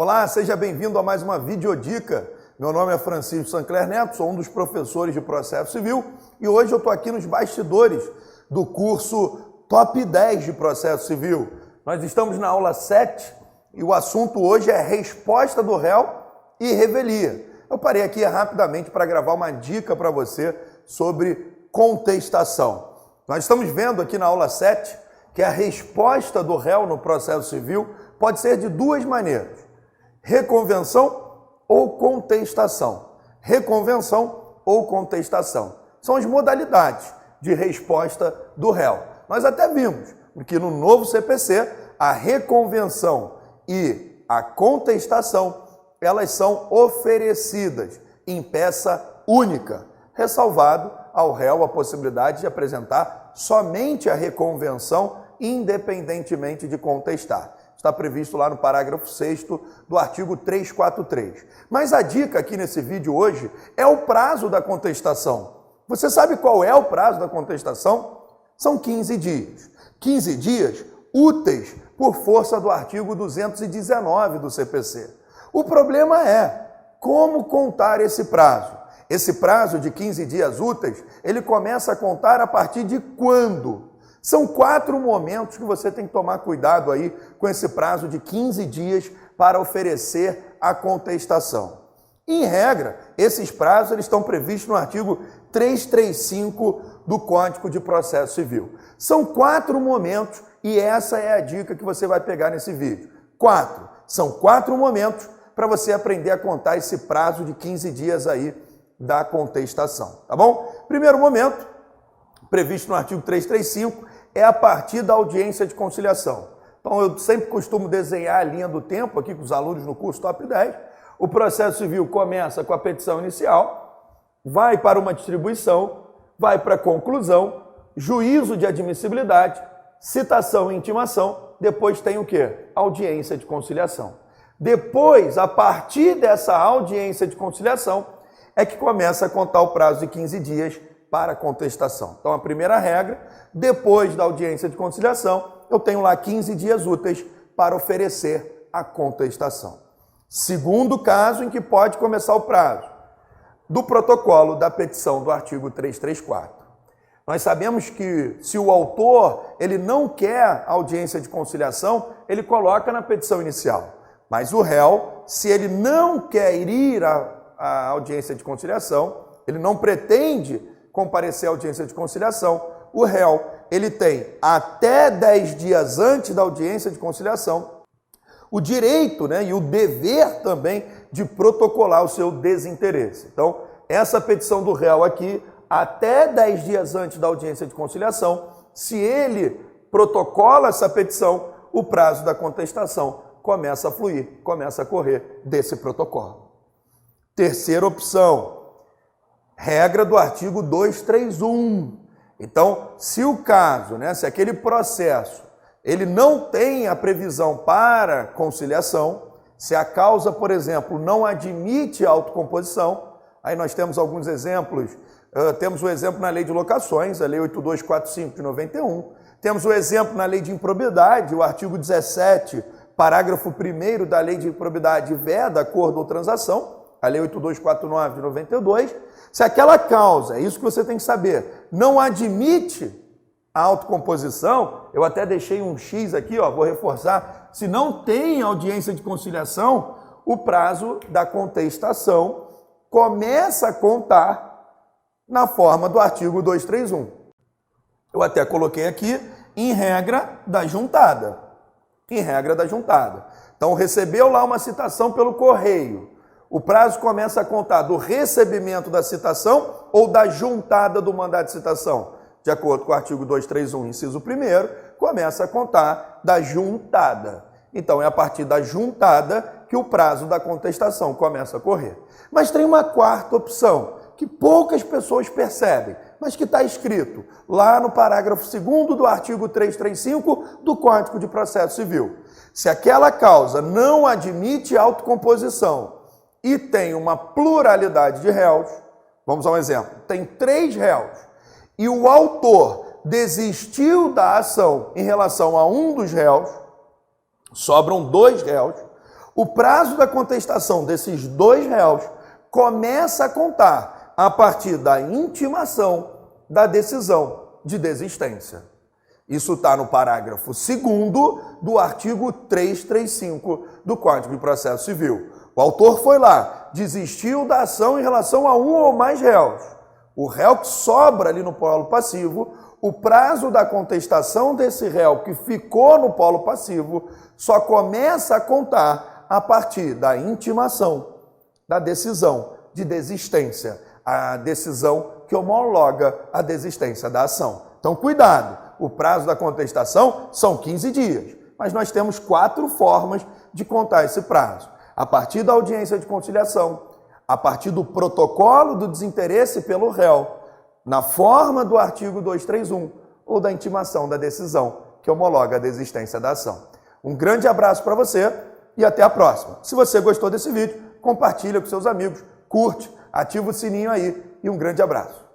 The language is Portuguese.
Olá, seja bem-vindo a mais uma videodica. Meu nome é Francisco Sancler Neto, sou um dos professores de Processo Civil e hoje eu estou aqui nos bastidores do curso Top 10 de Processo Civil. Nós estamos na aula 7 e o assunto hoje é resposta do réu e revelia. Eu parei aqui rapidamente para gravar uma dica para você sobre contestação. Nós estamos vendo aqui na aula 7 que a resposta do réu no processo civil pode ser de duas maneiras: reconvenção ou contestação. Reconvenção ou contestação. São as modalidades de resposta do réu. Nós até vimos que no novo CPC, a reconvenção e a contestação, elas são oferecidas em peça única, ressalvado ao réu a possibilidade de apresentar somente a reconvenção, independentemente de contestar. Está previsto lá no parágrafo 6º do artigo 343. Mas a dica aqui nesse vídeo hoje é o prazo da contestação. Você sabe qual é o prazo da contestação? São 15 dias. 15 dias úteis por força do artigo 219 do CPC. O problema é como contar esse prazo. Esse prazo de 15 dias úteis, ele começa a contar a partir de quando? São 4 momentos que você tem que tomar cuidado aí com esse prazo de 15 dias para oferecer a contestação. Em regra, esses prazos eles estão previstos no artigo 335 do Código de Processo Civil. São 4 momentos e essa é a dica que você vai pegar nesse vídeo. 4. São 4 momentos para você aprender a contar esse prazo de 15 dias aí da contestação, tá bom? Primeiro momento, previsto no artigo 335, é a partir da audiência de conciliação. Então, eu sempre costumo desenhar a linha do tempo aqui com os alunos no curso Top 10. O processo civil começa com a petição inicial, vai para uma distribuição, vai para a conclusão, juízo de admissibilidade, citação e intimação, depois tem o quê? Audiência de conciliação. Depois, a partir dessa audiência de conciliação, é que começa a contar o prazo de 15 dias para a contestação. Então, a primeira regra, depois da audiência de conciliação, eu tenho lá 15 dias úteis para oferecer a contestação. Segundo caso em que pode começar o prazo, do protocolo da petição do artigo 334. Nós sabemos que se o autor ele não quer audiência de conciliação, ele coloca na petição inicial. Mas o réu, se ele não quer ir à audiência de conciliação, ele não pretende comparecer à audiência de conciliação, o réu ele tem até 10 dias antes da audiência de conciliação o direito, e o dever também de protocolar o seu desinteresse. Então, essa petição do réu aqui, até 10 dias antes da audiência de conciliação, se ele protocola essa petição, o prazo da contestação começa a fluir, começa a correr desse protocolo. Terceira opção, regra do artigo 231. Então, se o caso, se aquele processo, ele não tem a previsão para conciliação, se a causa, por exemplo, não admite autocomposição, aí nós temos alguns exemplos, temos o exemplo na Lei de Locações, a Lei 8245 de 91, temos o exemplo na Lei de Improbidade, o artigo 17, parágrafo 1º da Lei de Improbidade veda acordo ou transação, a Lei 8249 de 92, se aquela causa, é isso que você tem que saber, não admite a autocomposição, eu até deixei um X aqui, vou reforçar, se não tem audiência de conciliação, o prazo da contestação começa a contar na forma do artigo 231. Eu até coloquei aqui em regra da juntada. Em regra da juntada. Então, recebeu lá uma citação pelo correio. O prazo começa a contar do recebimento da citação ou da juntada do mandado de citação? De acordo com o artigo 231, inciso 1º, começa a contar da juntada. Então, é a partir da juntada que o prazo da contestação começa a correr. Mas tem uma quarta opção, que poucas pessoas percebem, mas que está escrito lá no parágrafo 2º do artigo 335 do Código de Processo Civil. Se aquela causa não admite autocomposição e tem uma pluralidade de réus, vamos a um exemplo, tem 3 réus, e o autor desistiu da ação em relação a um dos réus, sobram 2 réus, O prazo da contestação desses dois réus começa a contar a partir da intimação da decisão de desistência. Isso está no parágrafo 2º do artigo 335 do Código de Processo Civil. O autor foi lá, desistiu da ação em relação a um ou mais réus. O réu que sobra ali no polo passivo, o prazo da contestação desse réu que ficou no polo passivo só começa a contar a partir da intimação da decisão de desistência, a decisão que homologa a desistência da ação. Então, cuidado, o prazo da contestação são 15 dias, mas nós temos 4 formas de contar esse prazo. A partir da audiência de conciliação, a partir do protocolo do desinteresse pelo réu, na forma do artigo 231 ou da intimação da decisão que homologa a desistência da ação. Um grande abraço para você e até a próxima. Se você gostou desse vídeo, compartilha com seus amigos, curte, ativa o sininho aí e um grande abraço.